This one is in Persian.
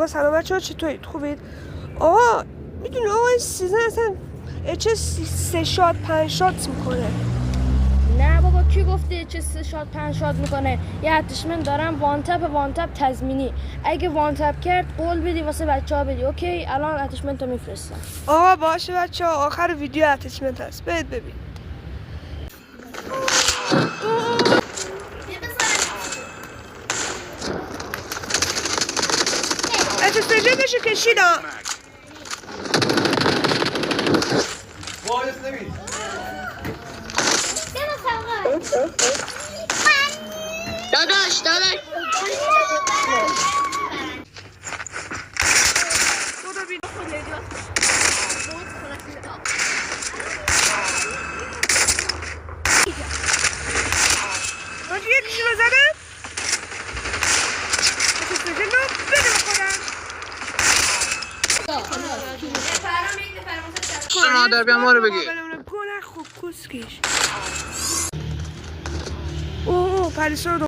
آقا سلام بچه‌ها، چطورید؟ خوبید؟ آقا میدونی آقا این سیزن اصلا چه 3 شات 5 شات میکنه؟ نه بابا کی گفته چه 3 شات 5 شات میکنه؟ یه اتشمنت دارم وان تپ تضمینی. اگه وان تپ کرد قول بدی واسه بچه‌ها بدی. اوکی الان اتشمنت رو میفرستم. آقا باشه بچه‌ها، آخر ویدیو اتچمنت هست، برید ببین. اتسجدشو کشیدم. داداش یکیشو بزنم. اتسجد رو بده بخورم. مادر بیا ما رو بگی. گونه خوب کسکش. اوه پریسا رو